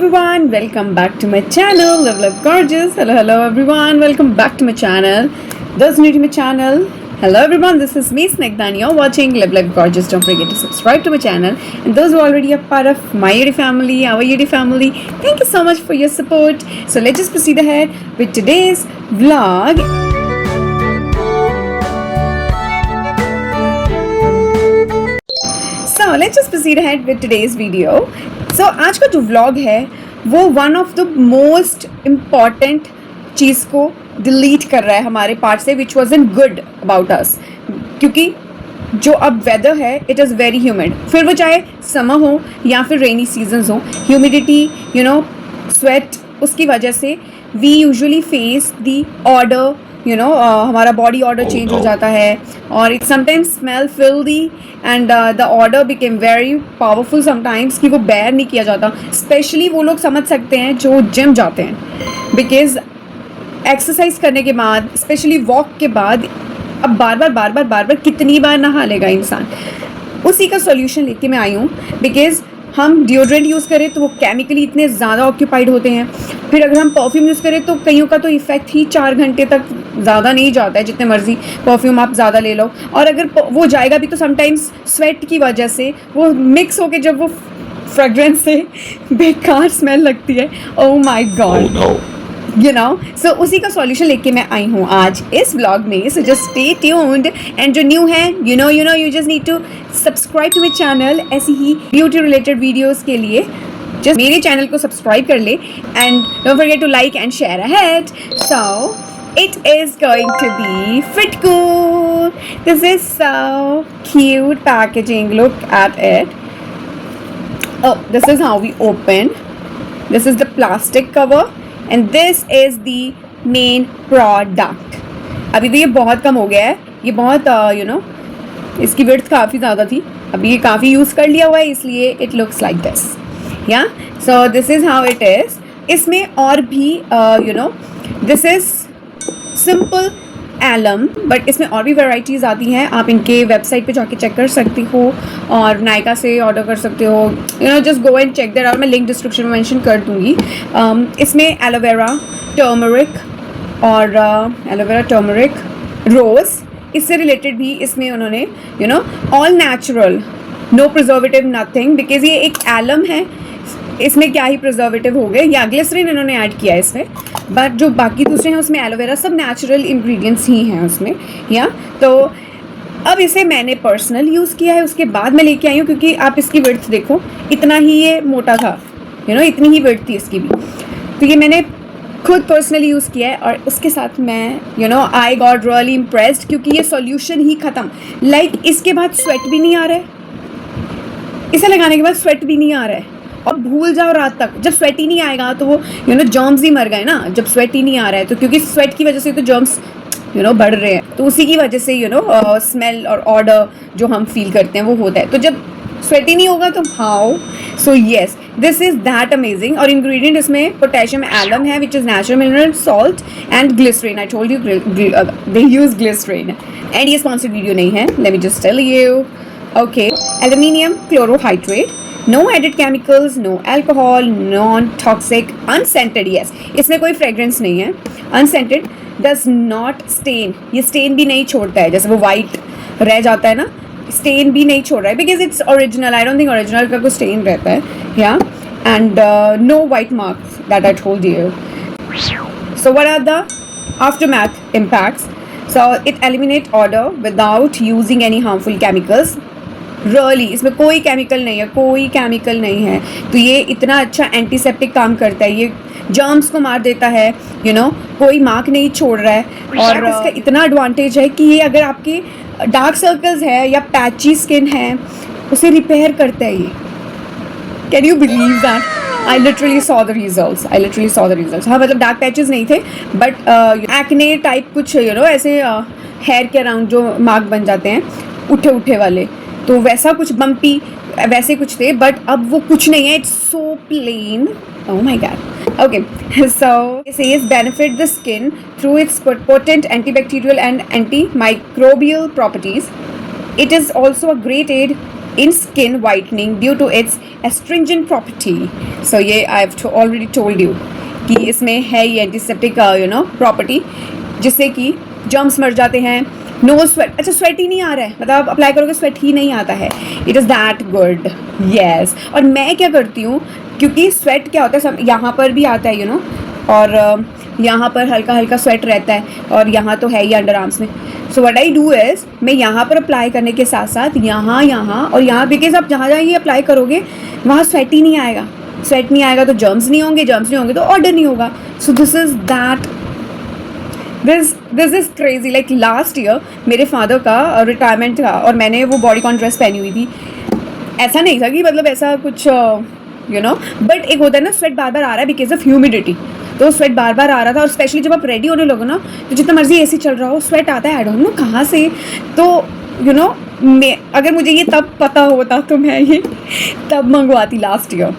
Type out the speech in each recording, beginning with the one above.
everyone, welcome back to my channel, Love Love Gorgeous. Hello everyone, welcome back to my channel. Those new to my channel, hello everyone, this is me Snegdani. You're watching Love Love Gorgeous. Don't forget to subscribe to my channel. And those who are already a part of my YouTube family, our YouTube family, thank you so much for your support. So let's just proceed ahead with today's vlog. So let's just proceed ahead with today's video. So आज का जो vlog है वो one of the most important चीज़ को delete कर रहा है हमारे part से, which wasn't good about us. क्योंकि जो अब weather है it is very humid. फिर वो चाहे summer हो या फिर rainy seasons हो, humidity, sweat, उसकी वजह से we usually face the odor, हमारा बॉडी ऑर्डर चेंज हो जाता है और it sometimes smell filthy and the order became very powerful sometimes कि वो बेयर नहीं किया जाता. स्पेशली वो लोग समझ सकते हैं जो जिम जाते हैं, बिकॉज एक्सरसाइज करने के बाद, स्पेशली वॉक के बाद, अब बार बार कितनी बार नहा लेगा इंसान. उसी का सोल्यूशन लेके मैं आई हूँ. बिकॉज हम डिओड्रेंट यूज़ करें तो वो केमिकली इतने ज़्यादा ऑक्यूपाइड होते हैं. फिर अगर हम परफ्यूम यूज़ करें तो कईयों का तो इफ़ेक्ट ही 4 घंटे तक ज़्यादा नहीं जाता है, जितने मर्जी परफ्यूम आप ज़्यादा ले लो. और अगर वो जाएगा भी तो समटाइम्स स्वेट की वजह से वो मिक्स होके जब वो फ्रेगरेंस से बेकार स्मेल लगती है. ओह माय गॉड, सो उसी का सॉल्यूशन लेके मैं आई हूँ आज इस व्लॉग में. So just stay tuned. And जो न्यू है, you just need to subscribe to my channel. ऐसी ही ब्यूटी रिलेटेड वीडियोज़ के लिए जस्ट मेरे चैनल को सब्सक्राइब कर ले and don't forget to like and share ahead. So it is going to be Fitco. This is so cute packaging. Look at it. Oh, this is how we open. This is the plastic cover and this is the main product. अभी तो ये बहुत कम हो गया है. ये बहुत इसकी विड्थ काफ़ी ज़्यादा थी. अभी ये काफ़ी यूज़ कर लिया हुआ है, इसलिए it looks like this. Yeah. So this is how it is. इसमें और भी this is simple alum, but इसमें और भी वैराइटीज़ आती हैं. आप इनके वेबसाइट पे जाके चेक कर सकती हो और नायका से ऑर्डर कर सकते हो. Just go and check that out. मैं लिंक डिस्क्रिप्शन में मेंशन कर दूँगी. इसमें एलोवेरा, टर्मरिक और एलोवेरा, टर्मरिक, रोज़, इससे रिलेटेड भी इसमें उन्होंने all natural, no preservative, nothing. Because ये एक एलम है, इसमें क्या ही प्रिजर्वेटिव हो गए. या ग्लिसरीन इन्होंने ऐड किया है इसमें, बट जो बाकी दूसरे हैं उसमें एलोवेरा, सब नेचुरल इंग्रेडिएंट्स ही हैं उसमें. या तो अब इसे मैंने पर्सनल यूज़ किया है, उसके बाद मैं लेके आई हूँ. क्योंकि आप इसकी विड्थ देखो, इतना ही ये मोटा था, इतनी ही विड्थ थी इसकी भी. तो ये मैंने खुद पर्सनली यूज़ किया है और उसके साथ मैं आई गॉट रियली इम्प्रेस्ड. क्योंकि ये सॉल्यूशन ही ख़त्म. लाइक इसके बाद स्वेट भी नहीं आ रहा है, इसे लगाने के बाद स्वेट भी नहीं आ रहा है. और भूल जाओ रात तक, जब स्वेट ही नहीं आएगा तो वो जर्म्स ही मर गए ना. जब स्वेट ही नहीं आ रहा है तो, क्योंकि स्वेट की वजह से तो जर्म्स बढ़ रहे हैं, तो उसी की वजह से स्मेल और ऑर्डर जो हम फील करते हैं वो होता है. तो जब स्वेट ही नहीं होगा तो how. So yes, this is that amazing. और इंग्रेडिएंट इसमें पोटेशियम एलम है, which is natural mineral salt and glycerine. I told you they use glycerine. And ये स्पॉन्सर्ड वीडियो नहीं है, let me just tell you. Okay, aluminium chlorohydrate, no added chemicals, no alcohol, non-toxic, unscented. yes, इसमें कोई fragrance नहीं है. unscented, does not stain. ये stain भी नहीं छोड़ता है, जैसे वो white रह जाता है ना, stain भी नहीं छोड़ रहा है. because it's original. I don't think original का कोई stain रहता है. yeah, and no white marks that I told you. So what are the aftermath impacts? So it eliminates odor without using any harmful chemicals. Really इसमें कोई chemical नहीं है, कोई chemical नहीं है. तो ये इतना अच्छा एंटीसेप्टिक काम करता है. ये जर्म्स को मार देता है, कोई मार्क नहीं छोड़ रहा है. और इसका इतना एडवांटेज है कि ये अगर आपके डार्क सर्कल्स है या पैची स्किन है उसे रिपेयर करता है ये. Can you believe that? I literally saw the results. हाँ, मतलब डार्क पैचेस नहीं थे, बट एक्ने टाइप कुछ ऐसे हेयर के अराउंड जो मार्क बन जाते हैं उठे वाले, तो वैसा कुछ बम्पी वैसे कुछ थे. बट अब वो कुछ नहीं है. It's so plain. Oh my god. Okay, so it says benefit the skin through its potent antibacterial and antimicrobial properties. It is also a great aid in skin whitening due to its astringent property. So ये I've already told you कि इसमें है ये antiseptic property, जिससे कि germs मर जाते हैं. No sweat. अच्छा, स्वेट ही नहीं आ रहा है, मतलब आप अप्लाई करोगे स्वेट ही नहीं आता है. It is that good. Yes. और मैं क्या करती हूँ, क्योंकि स्वेट क्या होता है सब यहाँ पर भी आता है और यहाँ पर हल्का हल्का स्वेट रहता है, और यहाँ तो है ही अंडर आर्म्स में. So what I do is, मैं यहाँ पर अप्लाई करने के साथ साथ यहाँ और यहाँ, बिकॉज आप जहाँ ये अप्लाई करोगे वहाँ स्वेट ही नहीं आएगा. स्वेट नहीं आएगा तो जर्म्स नहीं होंगे तो ऑर्डर नहीं होगा. So this is that. This is crazy. Like last year मेरे फादर का रिटायरमेंट था और मैंने वो बॉडीकॉन ड्रेस पहनी हुई थी. ऐसा नहीं था कि मतलब ऐसा कुछ बट एक होता है ना, स्वेट बार बार आ रहा है बिकॉज ऑफ ह्यूमिडिटी. तो स्वेट बार बार आ रहा था, और स्पेशली जब आप रेडी होने लगो ना, तो जितना मर्जी एसी चल रहा हो स्वेट आता है. आई डोंट नो कहाँ से. तो मैं, अगर मुझे ये तब पता होता तो मैं ये तब मंगवाती लास्ट ईयर.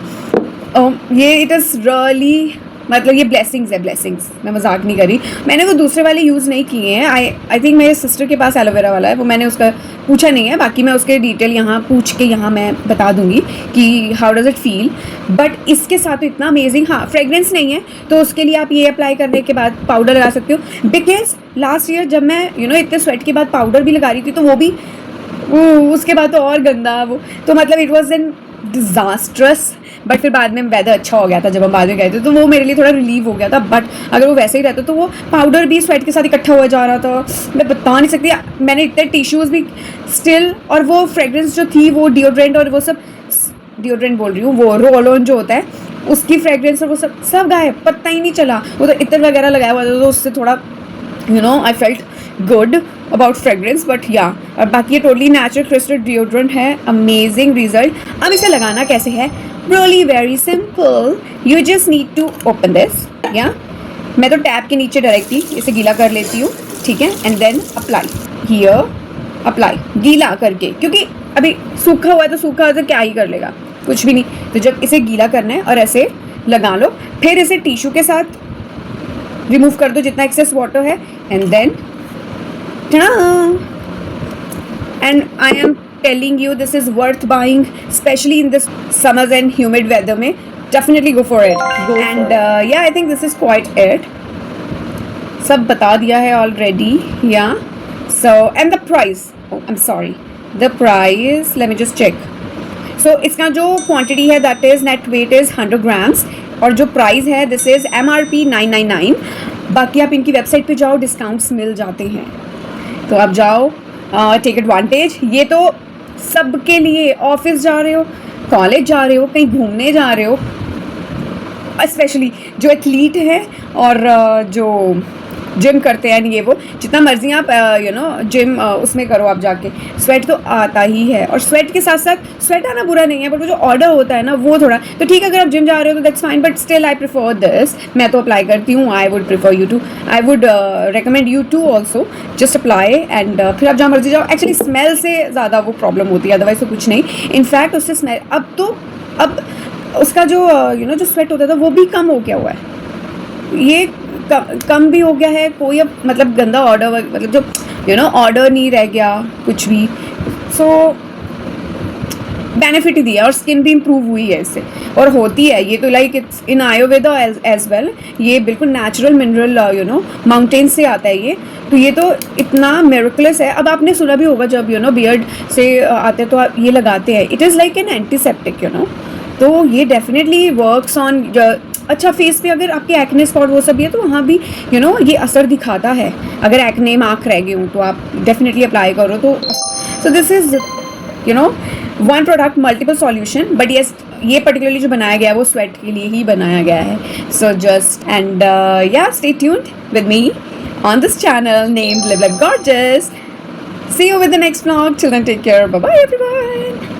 ये इट इज़ रियली, मतलब ये ब्लेसिंग्स है, ब्लेसिंग्स. मैं मजाक नहीं करी. मैंने वो दूसरे वाले यूज़ नहीं किए हैं. आई थिंक मेरे सिस्टर के पास एलोवेरा वाला है, वो मैंने उसका पूछा नहीं है. बाकी मैं उसके डिटेल यहाँ पूछ के यहाँ मैं बता दूँगी कि how does it feel. But इसके साथ तो इतना अमेजिंग. हाँ, फ्रेगरेंस नहीं है तो उसके लिए आप ये अप्लाई करने के बाद पाउडर लगा सकते हो. बिकॉज लास्ट ईयर जब मैं इतने स्वेट के बाद पाउडर भी लगा रही थी, तो वो भी उसके बाद तो और गंदा वो. तो मतलब it was an disastrous. But फिर बाद में वेदर अच्छा हो गया था जब हम बाद में गए थे, तो वो मेरे लिए थोड़ा रिलीव हो गया था. बट अगर वो वैसे ही रहता तो वो पाउडर भी स्वेट के साथ इकट्ठा हुआ जा रहा था. मैं बता नहीं सकती. मैंने इतने टिश्यूज़ भी स्टिल, और वो फ्रेगरेंस जो थी, वो डिओड्रेंट और वो सब, डिओड्रेंट बोल रही हूँ, वो रोल ऑन जो होता है उसकी फ्रेगरेंस और वो सब गायब, पता ही नहीं चला. वो तो इत्र वगैरह लगाया हुआ था, तो उससे थोड़ा I felt good about fragrance. But या, और बाकी ये टोटली नेचुरल क्रिस्टल डिओड्रेंट है. Amazing result. अब इसे लगाना कैसे है? Really very simple. You just need to open this. या मैं तो टैप के नीचे डायरेक्टली इसे गीला कर लेती हूँ, ठीक है. And then apply here, apply गीला करके, क्योंकि अभी सूखा हुआ है तो सूखा तो क्या ही कर लेगा, कुछ भी नहीं. तो जब इसे गीला करना है और ऐसे लगा लो, फिर इसे टिश्यू के साथ रिमूव कर दो जितना एक्सेस वाटर है. And then and I am telling you this is worth buying, especially in this summers and humid weather mein. Definitely go for it. Yeah, I think this is quite it. सब बता दिया है already. Yeah. So and the price. Oh, I'm sorry. The price. Let me just check. So इसका जो quantity है, that is net weight is 100 grams. और जो price है, this is MRP 999. बाकी आप इनकी वेबसाइट पे जाओ, डिस्काउंट्स मिल जाते हैं, तो आप जाओ, टेक एडवांटेज. ये तो सबके लिए, ऑफिस जा रहे हो, कॉलेज जा रहे हो, कहीं घूमने जा रहे हो, स्पेशली जो एथलीट है और जो जिम करते हैं, ये वो जितना मर्जी आप जिम उसमें करो आप जाके, स्वेट तो आता ही है. और स्वेट के साथ साथ स्वेट आना बुरा नहीं है, बट वो जो ऑर्डर होता है ना, वो थोड़ा तो ठीक है. अगर आप जिम जा रहे हो तो that's fine, but still I prefer this. मैं तो अप्लाई करती हूँ. I would recommend you to also just apply. And फिर आप जहाँ मर्जी जाओ. एक्चुअली स्मेल से ज़्यादा वो प्रॉब्लम होती है, अदरवाइज तो कुछ नहीं. इनफैक्ट उससे स्मेल अब उसका जो जो स्वेट होता था वो भी कम हो गया हुआ है. ये कम भी हो गया है. कोई अब मतलब गंदा ऑर्डर, मतलब जो ऑर्डर नहीं रह गया कुछ भी. सो बेनिफिट ही दिया, और स्किन भी इम्प्रूव हुई है इससे, और होती है ये तो like it's in Ayurveda as well. ये बिल्कुल नेचुरल मिनरल माउंटेन से आता है ये. तो ये तो इतना मिरेकलस है. अब आपने सुना भी होगा जब बियर्ड से आते हैं तो आप ये लगाते हैं. It is like an antiseptic तो ये डेफिनेटली वर्क्स ऑन. अच्छा, फेस पे अगर आपके एक्ने स्पॉट वो सब भी है तो वहाँ भी ये असर दिखाता है. अगर एक्ने मार्क रह गए हो तो आप डेफिनेटली अप्लाई करो. तो so this is one product multiple solution. But yes, ये पर्टिकुलरली जो बनाया गया है वो स्वेट के लिए ही बनाया गया है. सो जस्ट एंड या stay tuned with me on this channel named Live Like Gorgeous. See you with the next vlog. Till then, take care. Bye bye everyone.